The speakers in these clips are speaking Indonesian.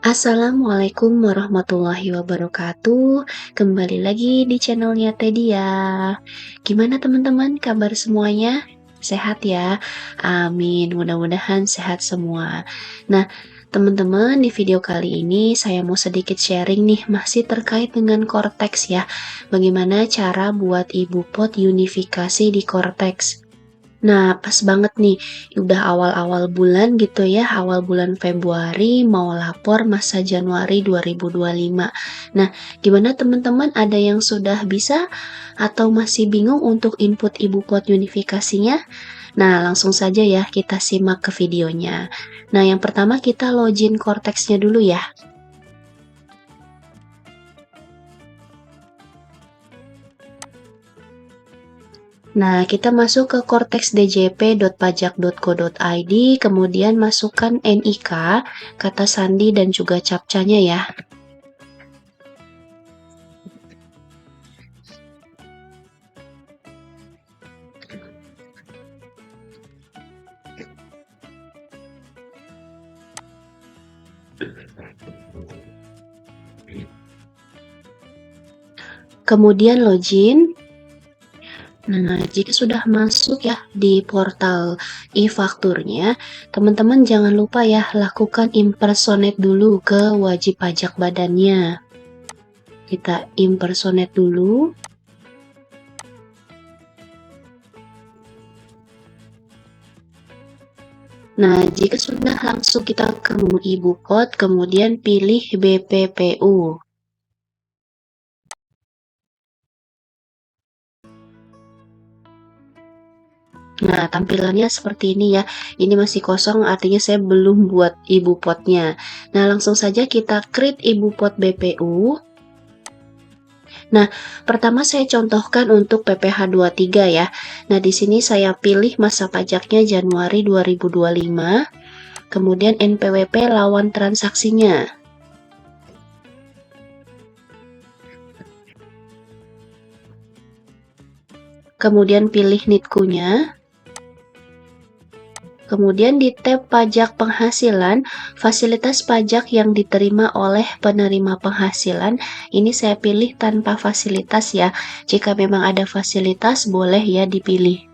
Assalamualaikum warahmatullahi wabarakatuh. Kembali lagi di channelnya Tedia. Gimana teman-teman kabar semuanya? Sehat ya? Amin. Mudah-mudahan sehat semua. Nah, teman-teman, di video kali ini saya mau sedikit sharing nih, masih terkait dengan Cortex ya. Bagaimana cara buat ibu pot unifikasi di Cortex? Nah, pas banget nih, udah awal-awal bulan gitu ya, awal bulan Februari mau lapor masa Januari 2025. Nah, gimana teman-teman, ada yang sudah bisa atau masih bingung untuk input ibu pot unifikasinya? Nah, langsung saja ya kita simak ke videonya. Nah, yang pertama kita login Cortex-nya dulu ya. Nah, kita masuk ke cortexdjp.pajak.co.id, kemudian masukkan NIK, kata sandi, dan juga captcha-nya ya. Kemudian login. Nah, jika sudah masuk ya di portal e-fakturnya, teman-teman jangan lupa ya lakukan impersonate dulu ke wajib pajak badannya. Kita impersonate dulu. Nah, jika sudah langsung kita ke menu ibu pot, kemudian pilih BPPU. Nah, tampilannya seperti ini ya. Ini masih kosong, artinya saya belum buat ibu potnya. Nah, langsung saja kita create ibu pot BPU. Nah, pertama saya contohkan untuk PPh 23 ya. Nah, di sini saya pilih masa pajaknya Januari 2025. Kemudian NPWP lawan transaksinya. Kemudian pilih NITKU-nya. Kemudian di tab pajak penghasilan, fasilitas pajak yang diterima oleh penerima penghasilan, ini saya pilih tanpa fasilitas ya. Jika memang ada fasilitas, boleh ya dipilih.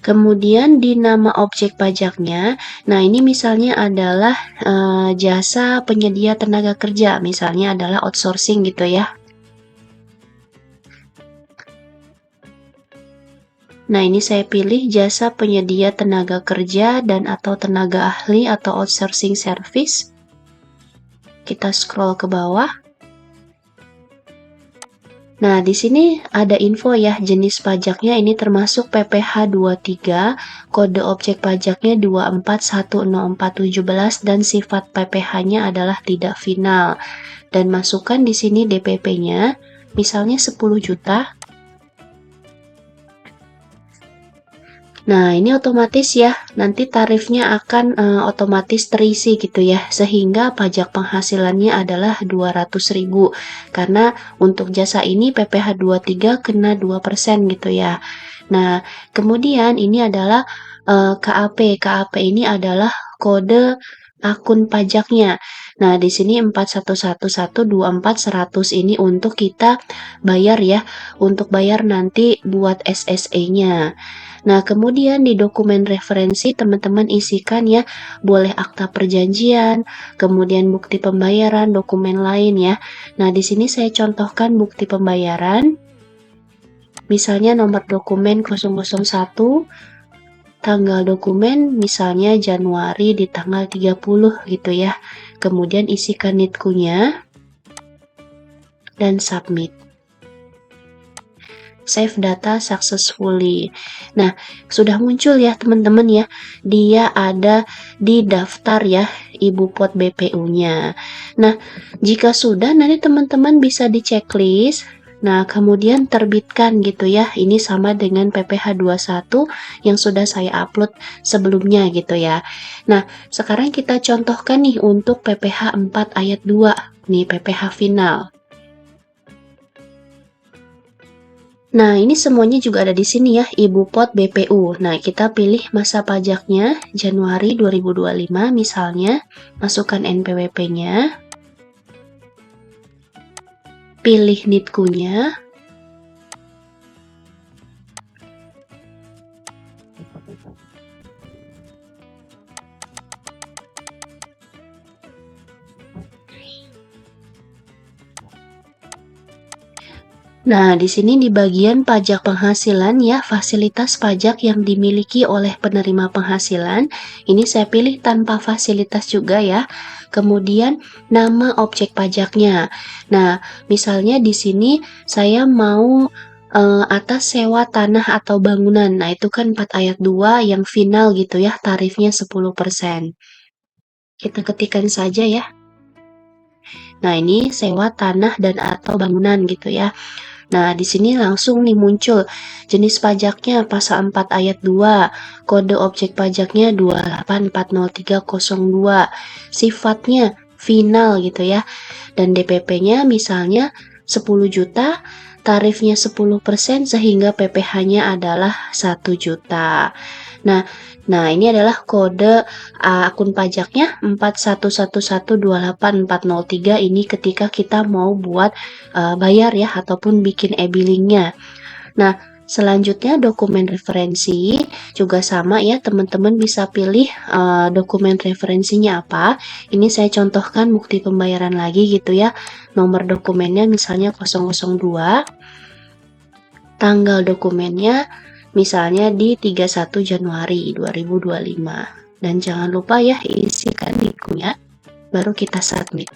Kemudian di nama objek pajaknya, nah ini misalnya adalah jasa penyedia tenaga kerja, misalnya adalah outsourcing gitu ya. Nah, ini saya pilih jasa penyedia tenaga kerja dan atau tenaga ahli atau outsourcing service. Kita scroll ke bawah. Nah, di sini ada info ya, jenis pajaknya ini termasuk PPh 23, kode objek pajaknya 2410417 dan sifat PPh-nya adalah tidak final. Dan masukkan di sini DPP-nya, misalnya 10 juta. Nah, ini otomatis ya, nanti tarifnya akan otomatis terisi gitu ya, sehingga pajak penghasilannya adalah 200.000. Karena untuk jasa ini PPh 23 kena 2% gitu ya. Nah, kemudian ini adalah KAP. KAP ini adalah kode akun pajaknya. Nah, di sini 411124 ini untuk kita bayar ya, untuk bayar nanti buat SSE-nya. Nah, kemudian di dokumen referensi teman-teman isikan ya, boleh akta perjanjian, kemudian bukti pembayaran, dokumen lain ya. Nah, di sini saya contohkan bukti pembayaran. Misalnya nomor dokumen 001, tanggal dokumen misalnya Januari di tanggal 30 gitu ya. Kemudian isikan NITKU-nya dan submit. Save data successfully. Nah, sudah muncul ya teman-teman ya. Dia ada di daftar ya ibu pot BPU-nya. Nah, jika sudah nanti teman-teman bisa di checklist. Nah, kemudian terbitkan gitu ya. Ini sama dengan PPh 21 yang sudah saya upload sebelumnya gitu ya. Nah, sekarang kita contohkan nih untuk PPh 4 ayat 2. Nih PPh final. Nah, ini semuanya juga ada di sini ya, Ibu Pot BPU. Nah, kita pilih masa pajaknya Januari 2025 misalnya, masukkan NPWP-nya, pilih NITKU-nya. Nah, di sini di bagian pajak penghasilan ya, fasilitas pajak yang dimiliki oleh penerima penghasilan. Ini saya pilih tanpa fasilitas juga ya. Kemudian nama objek pajaknya. Nah, misalnya di sini saya mau atas sewa tanah atau bangunan. Nah, itu kan 4 ayat 2 yang final gitu ya, tarifnya 10%. Kita ketikkan saja ya. Nah, ini sewa tanah dan atau bangunan gitu ya. Nah, di sini langsung nih muncul jenis pajaknya pasal 4 ayat 2, kode objek pajaknya 2840302, sifatnya final gitu ya, dan DPP-nya misalnya 10 juta, tarifnya 10% sehingga PPh-nya adalah 1 juta. Nah, ini adalah kode akun pajaknya 4111280403 ini ketika kita mau buat bayar ya ataupun bikin e-billing-nya. Nah, selanjutnya dokumen referensi juga sama ya, teman-teman bisa pilih dokumen referensinya apa. Ini saya contohkan bukti pembayaran lagi gitu ya. Nomor dokumennya misalnya 002, tanggal dokumennya misalnya di 31 Januari 2025. Dan jangan lupa ya isikan NIK-nya, baru kita submit.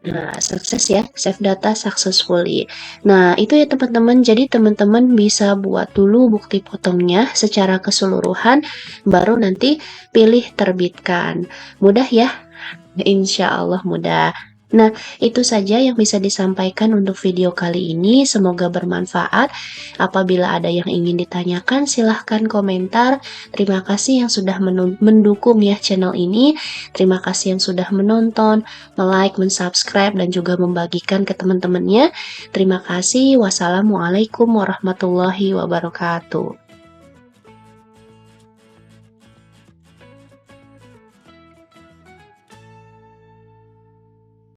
Nah, sukses ya, save data successfully. Nah, itu ya teman-teman. Jadi teman-teman bisa buat dulu bukti potongnya secara keseluruhan, baru nanti pilih terbitkan. Mudah ya? Insya Allah mudah. Nah, itu saja yang bisa disampaikan untuk video kali ini. Semoga bermanfaat. Apabila ada yang ingin ditanyakan, silahkan komentar. Terima kasih yang sudah mendukung ya channel ini. Terima kasih yang sudah menonton, like, mensubscribe, dan juga membagikan ke teman-temannya. Terima kasih. Wassalamualaikum warahmatullahi wabarakatuh.